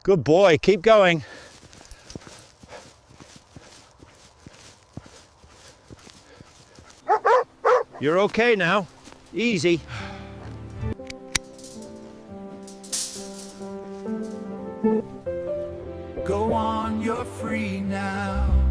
Good boy, keep going. You're okay now. Easy. Go on, you're free now.